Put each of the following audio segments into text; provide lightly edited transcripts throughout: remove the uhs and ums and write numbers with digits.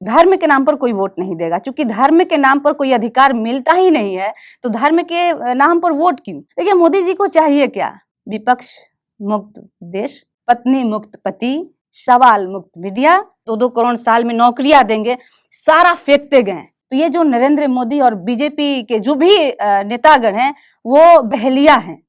धर्म के नाम पर कोई वोट नहीं देगा, क्योंकि धर्म के नाम पर कोई अधिकार मिलता ही नहीं है, तो धर्म के नाम पर वोट क्यों? देखिए, मोदी जी को चाहिए क्या? विपक्ष मुक्त देश, पत्नी मुक्त पति, सवाल मुक्त मीडिया, 2-2 करोड़ साल में नौकरियां देंगे, सारा फेंकते गए। तो ये जो नरेंद्र मोदी और बीजेपी के जो भी नेतागण हैं, वो बहलिया हैं।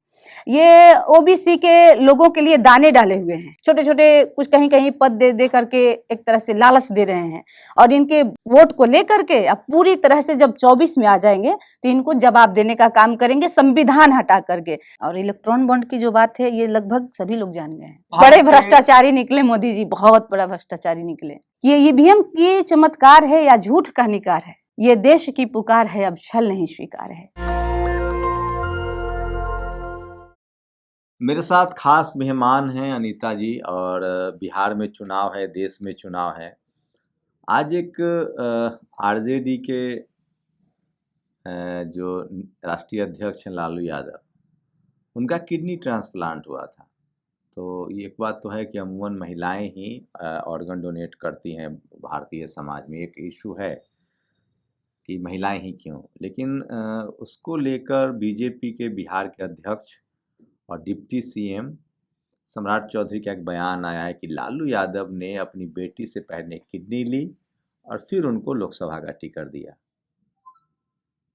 ये ओबीसी के लोगों के लिए दाने डाले हुए हैं, छोटे छोटे कुछ कहीं कहीं पद दे दे करके एक तरह से लालच दे रहे हैं, और इनके वोट को लेकर के अब पूरी तरह से जब 24 में आ जाएंगे तो इनको जवाब देने का काम करेंगे, संविधान हटा करके। और इलेक्ट्रॉन बॉन्ड की जो बात है, ये लगभग सभी लोग जान गए हैं। बड़े भ्रष्टाचारी निकले मोदी जी, बहुत बड़ा भ्रष्टाचारी निकले। ये ईवीएम की चमत्कार है या झूठ का निकार है? ये देश की पुकार है, अब छल नहीं स्वीकार है। मेरे साथ खास मेहमान हैं अनीता जी, और बिहार में चुनाव है, देश में चुनाव है। आज एक आरजेडी के जो राष्ट्रीय अध्यक्ष हैं लालू यादव, उनका किडनी ट्रांसप्लांट हुआ था। तो ये एक बात तो है कि अमूमन महिलाएं ही ऑर्गन डोनेट करती हैं भारतीय समाज में, एक इशू है कि महिलाएं ही क्यों। लेकिन उसको लेकर बीजेपी के बिहार के अध्यक्ष और डिप्टी सीएम सम्राट चौधरी का एक बयान आया है कि लालू यादव ने अपनी बेटी से पहले किडनी ली और फिर उनको लोकसभा का टिकट दिया।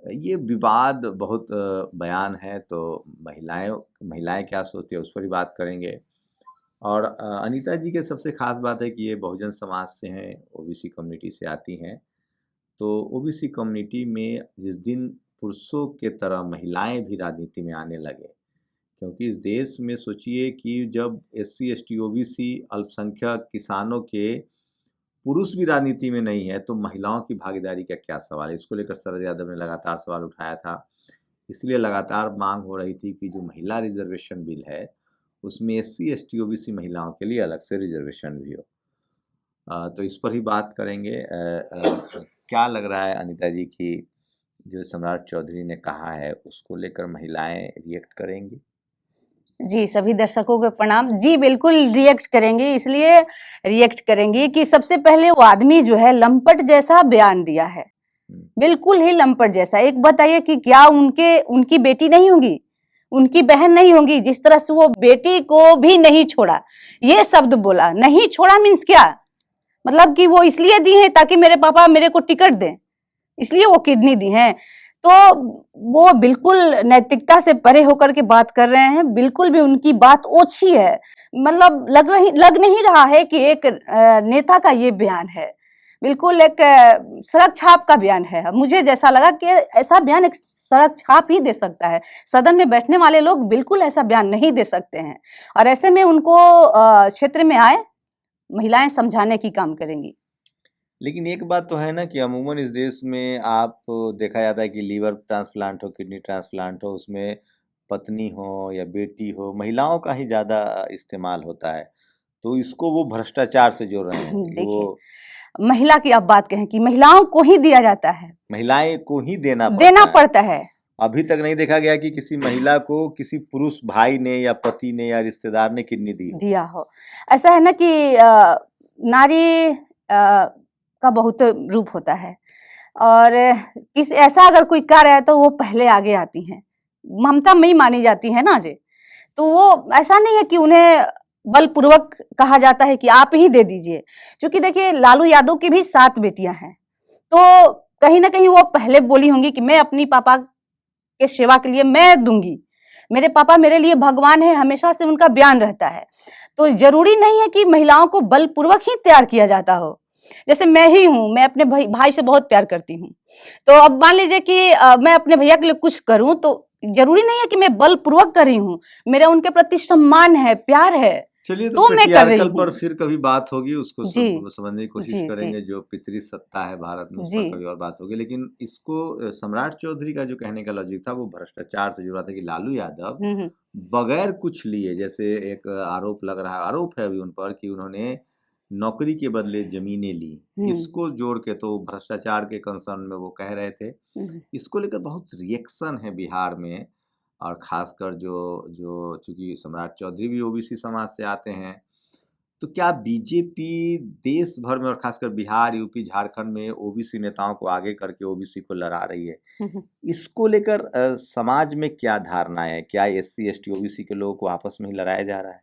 ये विवाद बहुत बयान है, तो महिलाएं क्या सोचती है उस पर ही बात करेंगे। और अनीता जी के सबसे खास बात है कि ये बहुजन समाज से हैं, ओबीसी कम्युनिटी से आती हैं। तो ओबीसी कम्युनिटी में जिस दिन पुरुषों के तरह महिलाएं भी राजनीति में आने लगे, क्योंकि इस देश में सोचिए कि जब एससी एसटी ओबीसी अल्पसंख्यक किसानों के पुरुष भी राजनीति में नहीं है, तो महिलाओं की भागीदारी का क्या सवाल है। इसको लेकर शरद यादव ने लगातार सवाल उठाया था। इसलिए लगातार मांग हो रही थी कि जो महिला रिजर्वेशन बिल है उसमें एससी एसटी ओबीसी महिलाओं के लिए अलग से रिजर्वेशन भी हो। तो इस पर ही बात करेंगे। क्या लग रहा है अनीता जी कि जो सम्राट चौधरी ने कहा है उसको लेकर महिलाएं रिएक्ट करेंगी? जी, सभी दर्शकों को प्रणाम। जी, बिल्कुल रिएक्ट करेंगे, इसलिए रिएक्ट करेंगे कि सबसे पहले वो आदमी जो है लंपट जैसा बयान दिया है, बिल्कुल ही लंपट जैसा। एक बताइए कि क्या उनकी बेटी नहीं होंगी, उनकी बहन नहीं होंगी? जिस तरह से वो बेटी को भी नहीं छोड़ा, ये शब्द बोला। नहीं छोड़ा मीन्स क्या? मतलब कि वो इसलिए दी है ताकि मेरे पापा मेरे को टिकट दें, इसलिए वो किडनी दी है। तो वो बिल्कुल नैतिकता से परे होकर के बात कर रहे हैं, बिल्कुल भी उनकी बात ओछी है। मतलब लग नहीं रहा है कि एक नेता का ये बयान है, बिल्कुल एक सड़क छाप का बयान है। मुझे जैसा लगा कि ऐसा बयान एक सड़क छाप ही दे सकता है, सदन में बैठने वाले लोग बिल्कुल ऐसा बयान नहीं दे सकते हैं। और ऐसे में उनको क्षेत्र में आए महिलाएं समझाने की काम करेंगी। लेकिन एक बात तो है ना कि अमूमन इस देश में आप देखा जाता है कि लीवर ट्रांसप्लांट हो, किडनी ट्रांसप्लांट हो, उसमें पत्नी हो या बेटी हो, महिलाओं का ही ज़्यादा इस्तेमाल होता है। तो इसको वो भ्रष्टाचार से जोड़ रहे हैं कि वो देखिए, महिला की आप बात कहें कि महिलाओं को ही दिया जाता है, महिलाएं को ही देना पड़ता है। अभी तक नहीं देखा गया कि किसी महिला को किसी पुरुष भाई ने या पति ने या रिश्तेदार ने किडनी दिया हो। ऐसा है ना कि नारी का बहुत रूप होता है, और किस ऐसा अगर कोई कार्य है तो वो पहले आगे आती हैं, ममता में ही मानी जाती है ना जी। तो वो ऐसा नहीं है कि उन्हें बलपूर्वक कहा जाता है कि आप ही दे दीजिए। क्योंकि देखिए, लालू यादव की भी 7 बेटियां हैं, तो कहीं ना कहीं वो पहले बोली होंगी कि मैं अपनी पापा के सेवा के लिए मैं दूंगी, मेरे पापा मेरे लिए भगवान है, हमेशा से उनका बयान रहता है। तो जरूरी नहीं है कि महिलाओं को बलपूर्वक ही तैयार किया जाता हो। जैसे मैं ही हूँ, मैं अपने भाई से बहुत प्यार करती हूँ, तो अब मान लीजिए कि मैं अपने भैया के लिए कुछ करूँ, तो जरूरी नहीं है कि मैं बलपूर्वक कर रही हूँ, मेरा उनके प्रति सम्मान है, प्यार है, चलिए, तो मैं कर रही पेट्रियार्कल हूँ। पर फिर कभी बात होगी, उसको जी समझने की कोशिश जी जी करेंगे। जो पितृ सत्ता है भारत में, उस पर जी कभी और बात होगी। लेकिन इसको सम्राट चौधरी का जो कहने का लॉजिक था वो भ्रष्टाचार से जुड़ा था कि लालू यादव हम्म बगैर कुछ लिए, जैसे एक आरोप लग रहा है, आरोप है अभी उन पर कि उन्होंने नौकरी के बदले जमीनें ली। इसको जोड़ के तो भ्रष्टाचार के कंसर्न में वो कह रहे थे। इसको लेकर बहुत रिएक्शन है बिहार में, और खासकर जो जो चूंकि सम्राट चौधरी भी ओबीसी समाज से आते हैं, तो क्या बीजेपी देश भर में और खासकर बिहार, यूपी, झारखंड में ओबीसी नेताओं को आगे करके ओबीसी को लड़ा रही है? इसको लेकर समाज में क्या धारणा है? क्या एससी, एसटी, ओबीसी के लोगों को आपस में ही लड़ाया जा रहा है?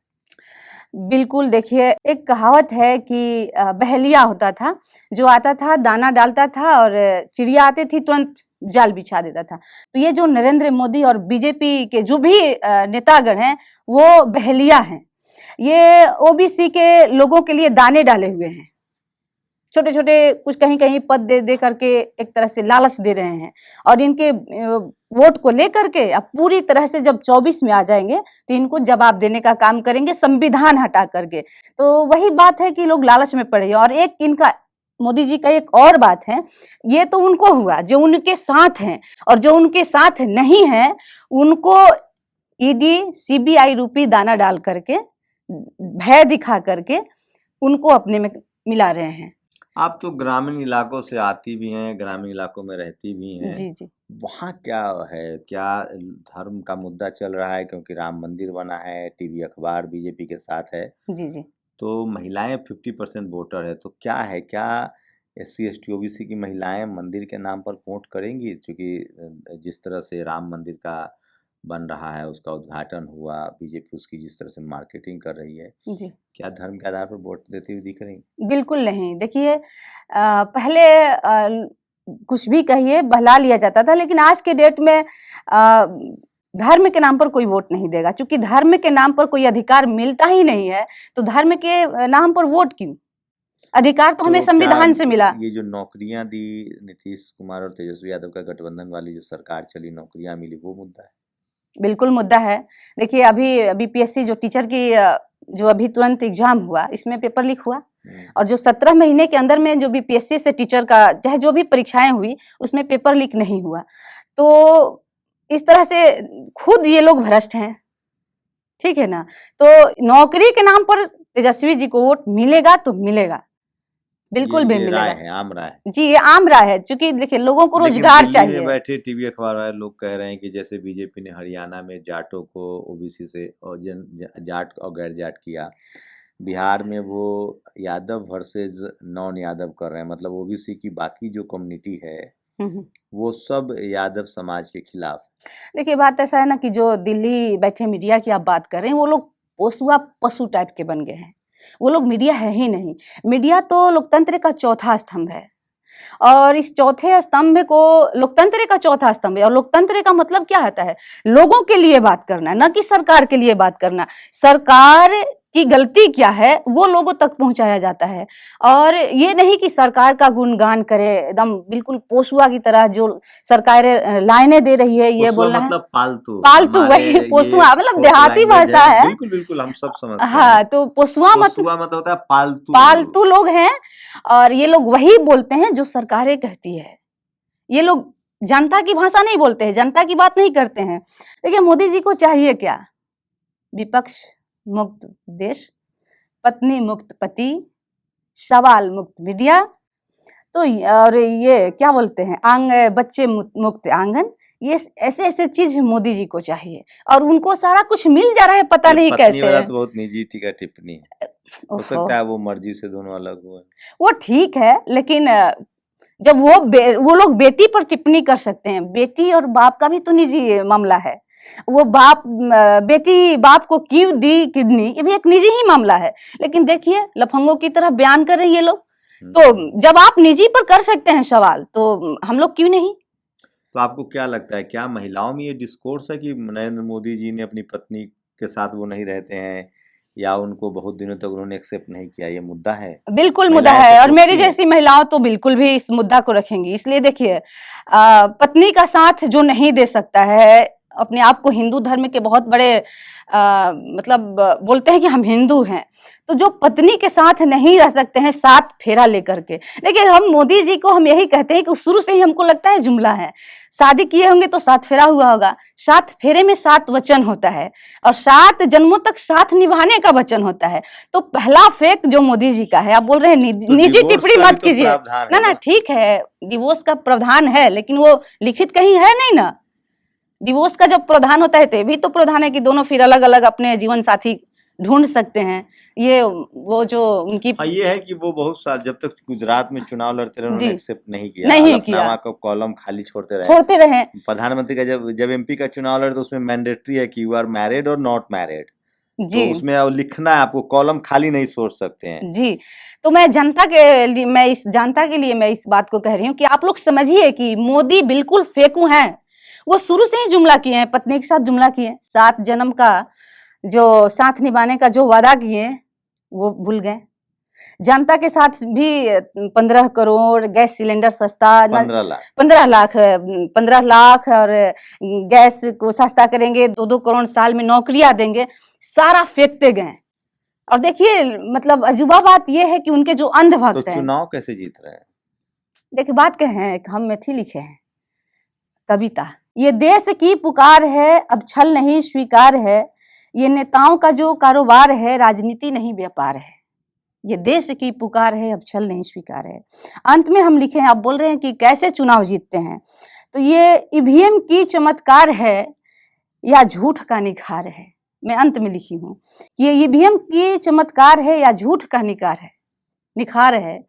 बिल्कुल, देखिए एक कहावत है कि बहेलिया होता था, जो आता था दाना डालता था और चिड़िया आती थी तुरंत जाल बिछा देता था। तो ये जो नरेंद्र मोदी और बीजेपी के जो भी नेतागण हैं, वो बहेलिया हैं। ये ओबीसी के लोगों के लिए दाने डाले हुए हैं। छोटे-छोटे कुछ कहीं-कहीं पद दे करके एक तरह से लालच दे रहे हैं और इनके वोट को लेकर के अब पूरी तरह से जब 24 में आ जाएंगे तो इनको जवाब देने का काम करेंगे संविधान हटा करके। तो वही बात है कि लोग लालच में पड़े और एक इनका मोदी जी का एक और बात है, ये तो उनको हुआ जो उनके साथ हैं और जो उनके साथ नहीं है उनको ईडी, सीबीआई रूपी दाना डाल करके, भय दिखा करके उनको अपने में मिला रहे हैं। आप तो ग्रामीण इलाकों से आती भी हैं, ग्रामीण इलाकों में रहती भी हैं। जी, जी। वहाँ क्या है? क्या धर्म का मुद्दा चल रहा है क्योंकि राम मंदिर बना है, टीवी अखबार बीजेपी के साथ है, जी, जी। तो महिलाएं 50% वोटर है, तो क्या है? क्या एससी, एसटी, ओबीसी की महिलाएं मंदिर के नाम पर वोट करेंगी? क्योंकि जिस तरह से राम मंदिर का बन रहा है, उसका उद्घाटन हुआ, बीजेपी उसकी जिस तरह से मार्केटिंग कर रही है, जी। क्या धर्म के आधार पर वोट देती हुई दिख रही? बिल्कुल नहीं। देखिए पहले कुछ भी कहिए बहला लिया जाता था लेकिन आज के डेट में धर्म के नाम पर कोई वोट नहीं देगा। चूँकि धर्म के नाम पर कोई अधिकार मिलता ही नहीं है, तो धर्म के नाम पर वोट क्यों? अधिकार तो हमें तो संविधान से मिला। ये जो नौकरियां दी नीतीश कुमार और तेजस्वी यादव का गठबंधन वाली जो सरकार चली, नौकरियां मिली, वो मुद्दा है? बिल्कुल मुद्दा है। देखिए अभी बीपीएससी जो टीचर की जो अभी तुरंत एग्जाम हुआ, इसमें पेपर लीक हुआ और जो 17 महीने के अंदर में जो बीपीएससी से टीचर का चाहे जो भी परीक्षाएं हुई, उसमें पेपर लीक नहीं हुआ। तो इस तरह से खुद ये लोग भ्रष्ट हैं, ठीक है ना? तो नौकरी के नाम पर तेजस्वी जी को वोट मिलेगा तो मिलेगा, बिल्कुल भी ये राय मिलेगा। है, आम राय। जी, ये आम राय है, क्योंकि देखिए लोगों को लेकिन रोजगार दिल्ली चाहिए। में बैठे टीवी अखबार वाले लोग कह रहे हैं कि जैसे बीजेपी ने हरियाणा में जाटों को ओबीसी से और जाट और गैर जाट किया, बिहार में वो यादव वर्सेज नॉन यादव कर रहे हैं, मतलब ओबीसी की बाकी जो कम्युनिटी है वो सब यादव समाज के खिलाफ। देखिए बात ऐसा है ना कि जो दिल्ली बैठे मीडिया की आप बात कर रहे हैं, वो लोग पोसुआ पशु टाइप के बन गए हैं। वो लोग मीडिया है ही नहीं। मीडिया तो लोकतंत्र का चौथा स्तंभ है और इस चौथे स्तंभ को लोकतंत्र का चौथा स्तंभ है और लोकतंत्र का मतलब क्या होता है? लोगों के लिए बात करना, न कि सरकार के लिए बात करना। सरकार की गलती क्या है वो लोगों तक पहुंचाया जाता है और ये नहीं कि सरकार का गुणगान करे एकदम बिल्कुल पोसुआ की तरह जो सरकार लाइनें दे रही है ये बोलना है। मतलब पालतू पालतू वही पोसुआ मतलब देहाती भाषा है। बिल्कुल बिल्कुल हम सब समझते हैं। हाँ, तो पोसुआ मतलब होता है पालतू। पालतू लोग हैं और ये लोग वही बोलते हैं जो सरकारें कहती है। ये लोग जनता की भाषा नहीं बोलते हैं, जनता की बात नहीं करते हैं। देखिए मोदी जी को चाहिए क्या? विपक्ष मुक्त देश, पत्नी मुक्त पति, सवाल मुक्त मीडिया, तो और ये क्या बोलते हैं बच्चे मुक्त आंगन, ये ऐसे ऐसे चीज मोदी जी को चाहिए और उनको सारा कुछ मिल जा रहा है, पता नहीं कैसे। वाला तो बहुत निजी टिप्पणी है, हो सकता है वो मर्जी से दोनों अलग हुए। वो ठीक है लेकिन जब वो लोग बेटी पर टिप्पणी कर सकते हैं, बेटी और बाप का भी तो निजी मामला है। वो बेटी बाप को क्यों दी किडनी, ये भी एक निजी ही मामला है। लेकिन देखिए लफंगों की तरह बयान कर रहे हैं ये लोग। तो जब आप निजी पर कर सकते हैं सवाल, तो हम लोग क्यों नहीं? तो आपको क्या लगता है, क्या महिलाओं में ये डिस्कोर्स है कि नरेंद्र मोदी जी ने अपनी पत्नी के साथ वो नहीं रहते हैं या उनको बहुत दिनों तक उन्होंने एक्सेप्ट नहीं किया, ये मुद्दा है? बिल्कुल मुद्दा है और मेरी जैसी महिलाओं तो बिल्कुल भी इस मुद्दा को रखेंगी। इसलिए देखिए पत्नी का साथ जो नहीं दे सकता है, अपने आप को हिंदू धर्म के बहुत बड़े मतलब बोलते हैं कि हम हिंदू हैं, तो जो पत्नी के साथ नहीं रह सकते हैं 7 फेरा लेकर के। देखिए हम मोदी जी को हम यही कहते हैं कि शुरू से ही हमको लगता है जुमला है, शादी किए होंगे तो 7 फेरा हुआ होगा। 7 फेरे में 7 वचन होता है और 7 जन्मों तक साथ निभाने का वचन होता है। तो पहला फेक जो मोदी जी का है, आप बोल रहे हैं निजी टिप्पणी मत कीजिए। ना ठीक है, डिवोर्स का प्रावधान है लेकिन वो लिखित कहीं है नहीं ना। डिवोर्स का जब प्रावधान होता है तो ये भी तो प्रावधान है कि दोनों फिर अलग अलग अपने जीवन साथी ढूंढ सकते हैं। ये वो जो उनकी हाँ, ये है कि वो बहुत साल जब तक गुजरात में चुनाव लड़ते रहे उन्होंने जी एक्सेप्ट नहीं किया, नहीं किया, हलफनामा का कॉलम खाली छोड़ते रहे। छोड़ते रहे। प्रधानमंत्री का जब एमपी का चुनाव लड़े तो उसमें मैंडेटरी है कि यू आर मैरिड और नॉट मैरिड, तो जी उसमें अब लिखना है, आपको कॉलम खाली नहीं छोड़ सकते हैं। जी, तो मैं इस जनता के लिए मैं इस बात को कह रही हूँ कि आप लोग समझिए कि मोदी बिल्कुल फेंकू हैं। वो शुरू से ही जुमला किए हैं, पत्नी के साथ जुमला किए हैं, 7 जन्म का जो साथ निभाने का जो वादा किए वो भूल गए। जनता के साथ भी 15 करोड़ गैस सिलेंडर सस्ता, 15 लाख 15 लाख और गैस को सस्ता करेंगे, 2-2 करोड़ साल में नौकरियां देंगे, सारा फेंकते गए। और देखिए मतलब अजूबा बात यह है कि उनके जो तो अंधभक्त हैं, चुनाव कैसे जीत रहे हैं? देखिए बात कहे हैं, हम मैथिली लिखे हैं कविता, ये देश की पुकार है अब छल नहीं स्वीकार है, ये नेताओं का जो कारोबार है राजनीति नहीं व्यापार है। ये देश की पुकार है अब छल नहीं स्वीकार है। अंत में हम लिखे हैं, आप बोल रहे हैं कि कैसे चुनाव जीतते हैं, तो ये ईवीएम की चमत्कार है या झूठ का निखार है। मैं अंत में लिखी हूँ कि ये ईवीएम की चमत्कार है या झूठ का निखार है,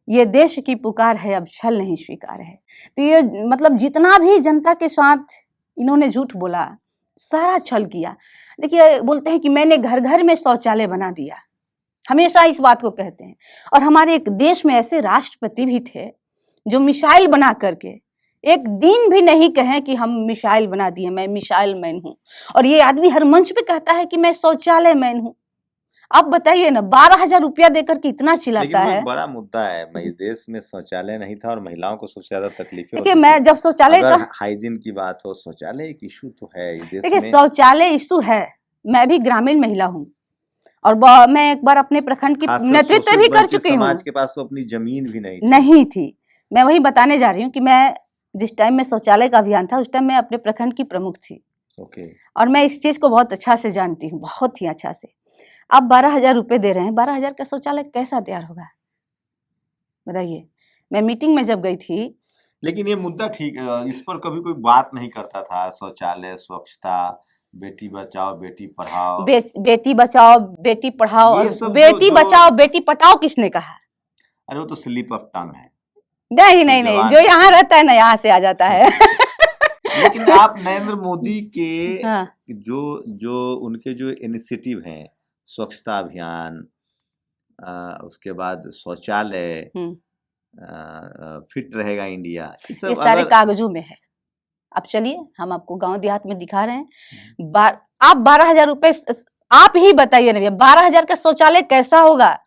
ये देश की पुकार है अब छल नहीं स्वीकार है। तो ये मतलब जितना भी जनता के साथ इन्होंने झूठ बोला, सारा छल किया। देखिए बोलते हैं कि मैंने घर घर में शौचालय बना दिया, हमेशा इस बात को कहते हैं। और हमारे एक देश में ऐसे राष्ट्रपति भी थे जो मिसाइल बना करके एक दिन भी नहीं कहें कि हम मिसाइल बना दिए, मैं मिसाइल मैन हूं। और ये आदमी हर मंच पे कहता है कि मैं शौचालय मैन हूं। आप बताइए ना, 12,000 रुपया देकर के इतना लेकिन चिल्लाता वो है। एक बड़ा मुद्दा है, मैं इस देश में शौचालय नहीं था और महिलाओं को सबसे ज्यादा तकलीफें देखिए होती मैं थी। जब शौचालय अगर का, हाइजीन की बात हो, शौचालय एक इशू तो है इस देश देखिए में। शौचालय इशू है, मैं भी ग्रामीण महिला हूँ और मैं एक बार अपने प्रखंड की खासकर नेतृत्व शोषित भी कर वंचित चुकी हूँ। समाज के पास तो अपनी जमीन भी नहीं थी। नहीं थी, मैं वही बताने जा रही हूँ कि मैं जिस टाइम में शौचालय का अभियान था उस टाइम मैं अपने प्रखंड की प्रमुख थी। ओके। और मैं इस चीज को बहुत अच्छा से जानती हूँ, बहुत ही अच्छा से। आप 12,000 रुपए दे रहे हैं, 12,000 का शौचालय कैसा तैयार होगा बताइए। मैं मीटिंग में जब गई थी, लेकिन ये मुद्दा ठीक है, इस पर कभी कोई बात नहीं करता था। शौचालय, स्वच्छता, बेटी बचाओ बेटी पढ़ाओ, बेटी बचाओ बेटी पढ़ाओ, और ये सब बेटी जो बचाओ बेटी पढ़ाओ किसने कहा? अरे वो तो स्लिप ऑफ टंग है, नहीं सिर्फ नहीं नहीं, जवान जो है। यहाँ रहता है ना यहाँ से आ जाता है। लेकिन आप नरेंद्र मोदी के हाँ जो जो उनके जो इनिशिएटिव हैं, स्वच्छता अभियान, उसके बाद शौचालय, फिट रहेगा इंडिया, ये ये सब सारे अगर कागजों में है। आप चलिए, हम आपको गांव देहात में दिखा रहे हैं। आप 12,000 रुपए, आप ही बताइए ना भैया, 12,000 का शौचालय कैसा होगा?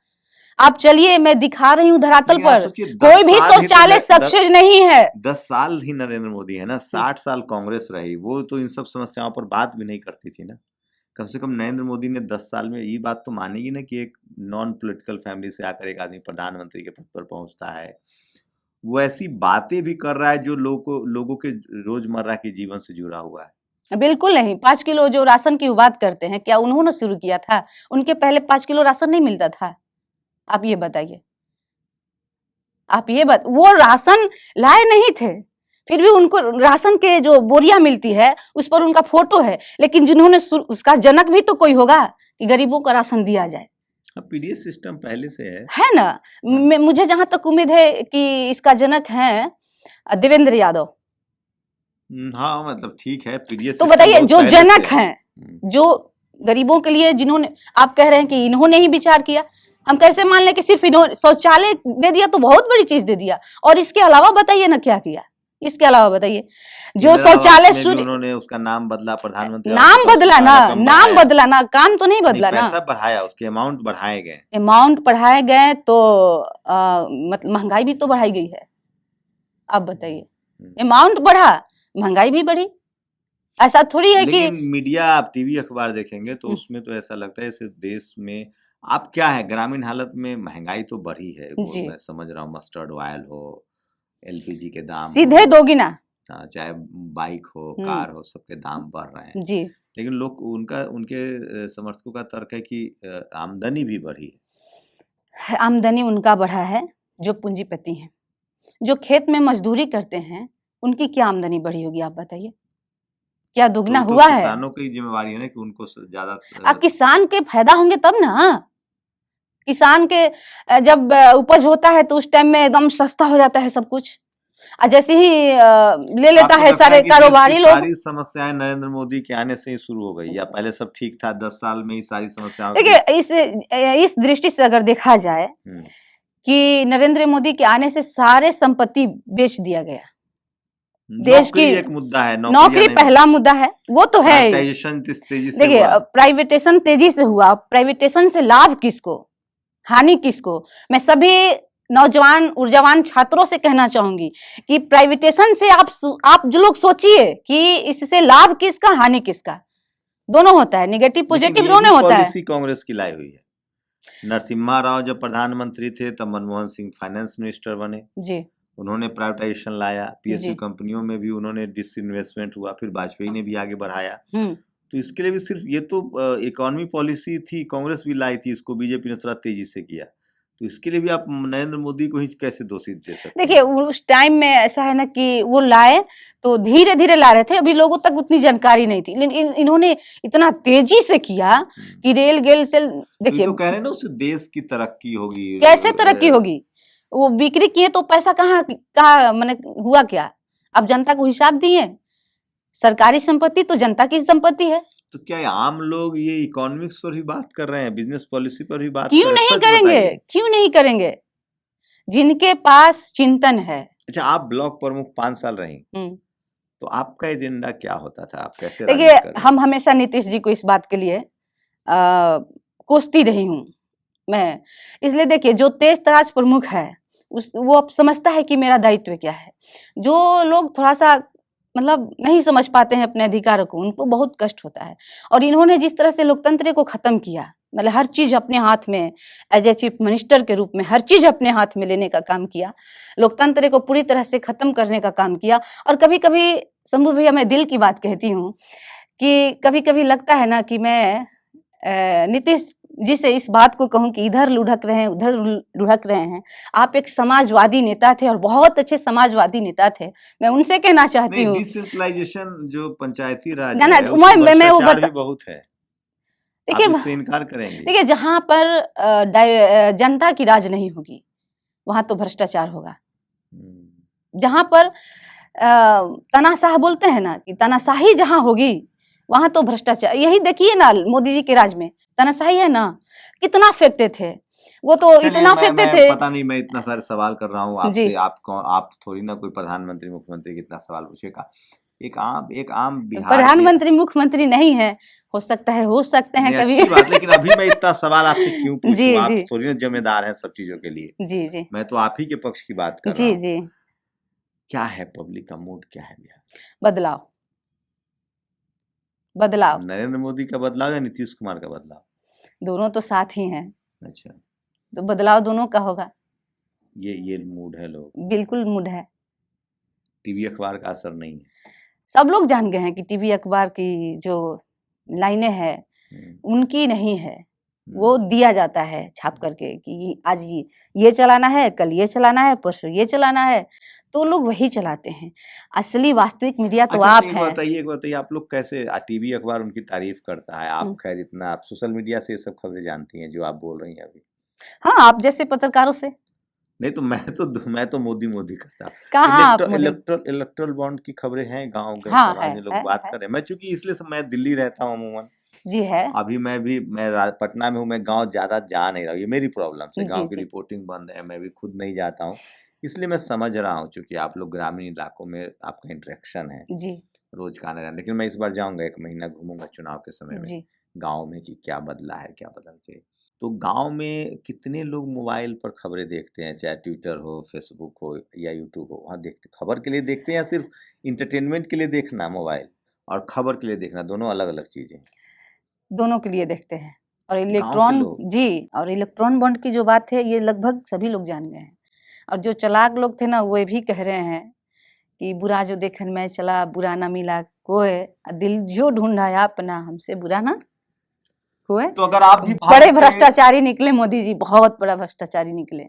आप चलिए, मैं दिखा रही हूँ धरातल लेकिन आप पर, सोचिए 10 कोई भी साल ही तो शौचालय सक्सेस नहीं है। 10 साल ही नरेंद्र मोदी है ना, 60 साल कांग्रेस रही, वो तो इन सब समस्याओं पर बात भी नहीं करती थी ना। कम से कम नरेंद्र मोदी ने 10 साल में ये बात तो मानेगी ना कि एक नॉन पॉलिटिकल फैमिली से आकर एक आदमी प्रधानमंत्री के पद पर पहुंचता है, वो ऐसी बातें भी कर रहा है जो लोगों के रोजमर्रा के जीवन से जुड़ा हुआ है। बिल्कुल नहीं। 5 किलो जो राशन की बात करते हैं, क्या उन्होंने शुरू किया था? उनके पहले 5 किलो राशन नहीं मिलता था? आप ये बताइए, वो राशन लाए नहीं थे, फिर भी उनको राशन के जो बोरियां मिलती है उस पर उनका फोटो है। लेकिन जिन्होंने उसका जनक भी तो कोई होगा कि गरीबों को राशन दिया जाए। पीडीएस सिस्टम पहले से है ना? मुझे जहां तक उम्मीद है कि इसका जनक है देवेंद्र यादव। हाँ, मतलब ठीक है, पीडीएस तो सिस्टम बताइए, बहुत जो पहले जनक से है। हैं, जो गरीबों के लिए जिन्होंने, आप कह रहे हैं कि इन्होंने ही विचार किया, हम कैसे मान लें कि सिर्फ इन्होंने शौचालय दे दिया तो बहुत बड़ी चीज दे दिया, और इसके अलावा बताइए ना क्या किया? इसके अलावा बताइए, जो शौचालय शुरू उन्होंने उसका नाम बदला, प्रधानमंत्री नाम बदला ना, काम तो नहीं बदला ना, पैसा बढ़ाया, उसके अमाउंट बढ़ाए गए, तो मतलब महंगाई भी तो बढ़ाई गई है। आप बताइए, अमाउंट बढ़ा, महंगाई भी बढ़ी, ऐसा थोड़ी है कि। लेकिन मीडिया, आप टीवी अखबार देखेंगे तो उसमें तो ऐसा लगता है इस देश में आप क्या है, ग्रामीण हालत में महंगाई तो बढ़ी है, वो मैं समझ रहा हूँ, मस्टर्ड ऑयल हो, एलपीजी के दाम सीधे दोगुना, चाहे बाइक हो, कार हो, सबके दाम बढ़ रहे हैं जी। लेकिन लोग उनके समर्थकों का तर्क है कि आमदनी भी बढ़ी है। आमदनी उनका बढ़ा है जो पूंजीपति हैं, जो खेत में मजदूरी करते हैं, उनकी क्या आमदनी बढ़ी होगी? आप बताइए, क्या दुगना तो हुआ है? किसानों की जिम्मेवारी है ना कि उनको ज्यादा किसान के फायदा होंगे तब ना। किसान के जब उपज होता है तो उस टाइम में एकदम सस्ता हो जाता है सब कुछ, और जैसे ही ले लेता आपको है लगता सारे कि देश की कारोबारी लोग। सारी समस्याएं नरेंद्र मोदी के आने से ही शुरू हो गई, या पहले सब ठीक था, 10 साल में ही सारी समस्याओं की? देखिए इस दृष्टि से अगर देखा जाए कि नरेंद्र मोदी के आने से सारे संपत्ति बेच दिया गया। देश की नौकरी एक मुद्दा है, नौकरी पहला मुद्दा है, वो तो है। प्राइवेटाइजेशन तेजी से देखिए हुआ। प्राइवेटेशन तेजी से हुआ, प्राइवेटेशन से लाभ किसको, हानि किसको? मैं सभी नौजवान ऊर्जावान छात्रों से कहना चाहूंगी कि प्राइवेटेशन से आप जो लोग सोचिए कि इससे लाभ किसका हानि किसका, दोनों होता है, निगेटिव पॉजिटिव दोनों होता है। पॉलिसी कांग्रेस की लाई हुई है। नरसिम्हा राव जब प्रधानमंत्री थे तब मनमोहन सिंह फाइनेंस मिनिस्टर बने जी, उन्होंने प्राइवेटाइजेशन लाया, पीएसयू कंपनियों में भी उन्होंने डिसइन्वेस्टमेंट हुआ, फिर वाजपेयी ने भी आगे बढ़ाया। तो इसके लिए भी सिर्फ ये तो इकोनॉमी पॉलिसी थी, कांग्रेस भी लाई थी, इसको बीजेपी ने थोड़ा तेजी से किया, तो इसके लिए भी आप नरेंद्र मोदी को ही कैसे दोषी दे सकते हैं? देखिए उस टाइम में ऐसा है ना कि वो लाए तो धीरे धीरे ला रहे थे, अभी लोगों तक उतनी जानकारी नहीं थी, लेकिन इन्होंने इतना तेजी से किया कि रेल गेल से देखिए तो कह रहे हैं ना उससे देश की तरक्की होगी। कैसे तरक्की होगी? वो बिक्री किए तो पैसा कहाँ मैंने हुआ क्या? अब जनता को हिसाब दिए, सरकारी संपत्ति तो जनता की संपत्ति है। तो क्या आम लोग ये इकोनॉमिक्स पर भी बात कर रहे हैं, बिजनेस पॉलिसी पर भी बात क्यों नहीं करेंगे? क्यों नहीं करेंगे? जिनके पास चिंतन है। अच्छा, आप ब्लॉक प्रमुख 5 साल रही, तो आपका एजेंडा क्या होता था, आप कैसे? देखिए हम हमेशा नीतीश जी को इस बात के लिए कोसती रही हूँ मैं, इसलिए देखिए जो तेज तराज प्रमुख है वो अब समझता है कि मेरा दायित्व क्या है। जो लोग थोड़ा सा मतलब नहीं समझ पाते हैं अपने अधिकारों को, उनको बहुत कष्ट होता है। और इन्होंने जिस तरह से लोकतंत्र को खत्म किया, मतलब हर चीज अपने हाथ में, एज ए चीफ मिनिस्टर के रूप में हर चीज अपने हाथ में लेने का काम किया, लोकतंत्र को पूरी तरह से खत्म करने का काम किया। और कभी कभी शंभू भैया मैं दिल की बात कहती हूँ कि कभी कभी लगता है ना कि मैं नीतीश जी से इस बात को कहूं कि इधर लुढ़क रहे हैं उधर लुढ़क रहे हैं। आप एक समाजवादी नेता थे और बहुत अच्छे समाजवादी नेता थे, मैं उनसे कहना चाहती हूँ डिसेंट्रलाइजेशन जो पंचायती राज है, मैं वो भी बहुत है, देखिए इससे इनकार करेंगे? देखिए जहां पर जनता की राज नहीं होगी वहां तो भ्रष्टाचार होगा। जहां पर तानाशाह बोलते हैं ना कि तानाशाही जहां होगी वहां तो भ्रष्टाचार। यही देखिए ना मोदी जी के राज में तानाशाही है ना, कितना फेंकते थे वो, तो इतना फेंकते थे। पता नहीं मैं इतना सारे सवाल कर रहा हूँ आपसे, आप थोड़ी ना कोई प्रधानमंत्री मुख्यमंत्री कितना सवाल पूछेगा। एक आम बिहार प्रधानमंत्री मुख्यमंत्री नहीं है, हो सकता है कभी। अच्छी बात, लेकिन अभी मैं इतना सवाल आपसे क्यों पूछूं? आप थोड़ी ना जिम्मेदार हैं सब चीजों के लिए। जी मैं तो आप ही के पक्ष की बात कर रहा हूँ। जी क्या है पब्लिक का मूड, क्या है बिहार? बदलाव नरेंद्र मोदी का बदलाव या नीतीश कुमार का बदलाव? दोनों तो साथ ही हैं। अच्छा, तो बदलाव दोनों का होगा। ये मूड है, लोग बिल्कुल मूड है। टीवी अखबार का असर नहीं है? सब लोग जान गए हैं कि टीवी अखबार की जो लाइनें हैं उनकी नहीं है, वो दिया जाता है छाप करके कि आज ये चलाना है, कल ये चलाना है, परसों ये चलाना है, तो लोग वही चलाते हैं। असली वास्तविक मीडिया तो आप हैं। एक बताइए आप लोग कैसे, टीवी अखबार उनकी तारीफ करता है, आप खैर इतना आप सोशल मीडिया से ये सब खबरें जानती हैं जो आप बोल रही हैं अभी? हाँ, आप जैसे पत्रकारों से नहीं, तो मैं तो मोदी करता। कहाँ इलेक्ट्रल बॉन्ड की खबरें हैं, गांव के समाज लोग बात कर रहे हैं। मैं चूंकि इसलिए मैं दिल्ली रहता हूँ अमूमन जी है, अभी मैं पटना में हूँ, मैं गांव ज्यादा जा नहीं रहा हूँ, ये मेरी प्रॉब्लम से गांव की रिपोर्टिंग बंद है, मैं भी खुद नहीं जाता हूँ, इसलिए मैं समझ रहा हूँ चूंकि आप लोग ग्रामीण इलाकों में आपका इंटरेक्शन है जी, रोज का आना जाना। लेकिन मैं इस बार जाऊंगा, 1 महीना घूमूंगा चुनाव के समय में गाँव में कि क्या बदला है, क्या बदल के। तो गांव में कितने लोग मोबाइल पर खबरें देखते हैं, चाहे ट्विटर हो, फेसबुक हो या यूट्यूब हो, वहाँ देखते, खबर के लिए देखते हैं या सिर्फ इंटरटेनमेंट के लिए देखना? मोबाइल और खबर के लिए देखना दोनों अलग अलग चीजें। दोनों के लिए देखते हैं। और इलेक्ट्रॉन बॉन्ड की जो बात है ये लगभग सभी लोग जान गए हैं। और जो चालाक लोग थे ना वो भी कह रहे हैं कि बुरा जो देखन में चला बुरा ना मिला कोई, दिल जो ढूंढा अपना हमसे बुरा ना कोई। तो अगर आप भी बड़े भ्रष्टाचारी निकले मोदी जी, बहुत बड़ा भ्रष्टाचारी निकले।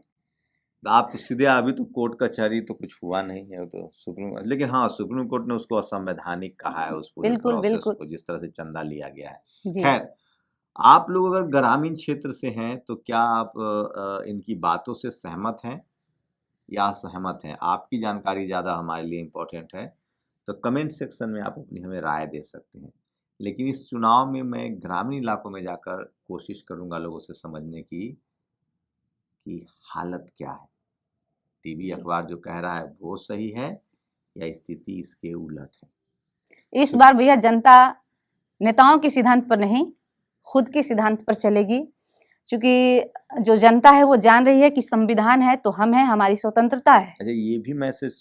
तो आप तो सीधे अभी तो कोर्ट कचहरी तो कुछ हुआ नहीं है, तो सुप्रीम, लेकिन हाँ सुप्रीम कोर्ट ने उसको असंवैधानिक कहा है उस पूरे बिल्कुल प्रोसेस बिल्कुल को, जिस तरह से चंदा लिया गया है। जी। खैर, आप लोग अगर ग्रामीण क्षेत्र से हैं तो क्या आप इनकी बातों से सहमत हैं या असहमत हैं? आपकी जानकारी ज़्यादा हमारे लिए इम्पोर्टेंट है, तो कमेंट सेक्शन में आप अपनी हमें राय दे सकते हैं। लेकिन इस चुनाव में मैं ग्रामीण इलाकों में जाकर कोशिश करूंगा लोगों से समझने की कि हालत क्या है, टीवी जी। अखबार जो कह रहा है वो सही है या स्थिति इसके उलट है। इस बार भैया जनता नेताओं के सिद्धांत पर नहीं, खुद के सिद्धांत पर चलेगी, क्योंकि जो जनता है वो जान रही है कि संविधान है तो हम हैं, हमारी स्वतंत्रता है। अच्छा, ये भी मैसेज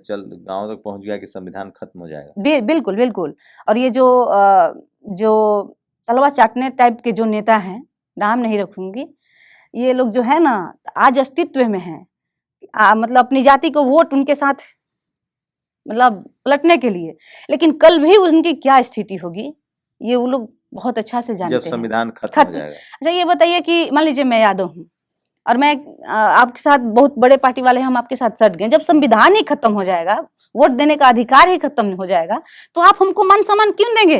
चल गांव तक पहुंच गया कि संविधान खत्म हो जाएगा? बिल्कुल बिल्कुल। और ये जो तलवा चाटने टाइप के जो नेता हैं, नाम नहीं रखूंगी, ये लोग जो है ना आज अस्तित्व में हैं, मतलब अपनी जाति को वोट उनके साथ मतलब पलटने के लिए, लेकिन कल भी उनकी क्या स्थिति होगी ये वो लोग बहुत अच्छा से जानते जब हैं। संविधान खत्म हो जाएगा। अच्छा ये बताइए कि मान लीजिए मैं यादव हूँ और मैं आपके साथ, बहुत बड़े पार्टी वाले हम आपके साथ सट गए, जब संविधान ही खत्म हो जाएगा, वोट देने का अधिकार ही खत्म हो जाएगा, तो आप हमको मान सम्मान क्यों देंगे?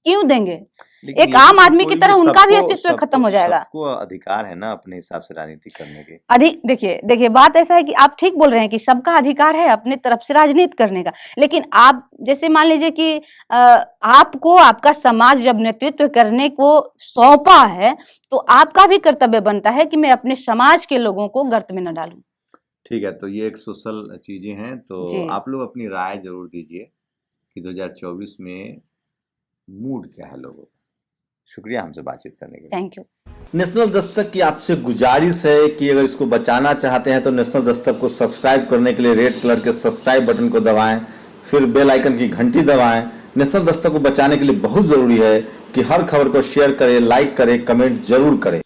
क्यों देंगे? एक आम आदमी की तरह उनका भी अस्तित्व खत्म हो जाएगा। सबको अधिकार है ना अपने हिसाब से राजनीति करने के। देखिए बात ऐसा है कि आप ठीक बोल रहे हैं कि सबका अधिकार है अपने तरफ से राजनीति करने का, लेकिन आप जैसे मान लीजिए कि आपको आपका समाज जब नेतृत्व करने को सौंपा है, तो आपका भी कर्तव्य बनता है कि मैं अपने समाज के लोगों को गर्त में न डालूं। ठीक है, तो ये एक सोशल चीजें हैं, तो आप लोग अपनी राय जरूर दीजिए कि 2024 में मूड क्या है लोगों का। शुक्रिया हमसे बातचीत करने के लिए। Thank you. नेशनल दस्तक की आपसे गुजारिश है कि अगर इसको बचाना चाहते हैं तो नेशनल दस्तक को सब्सक्राइब करने के लिए रेड कलर के सब्सक्राइब बटन को दबाएं, फिर बेल आइकन की घंटी दबाएं। नेशनल दस्तक को बचाने के लिए बहुत जरूरी है कि हर खबर को शेयर करें, लाइक करें, कमेंट जरूर करें।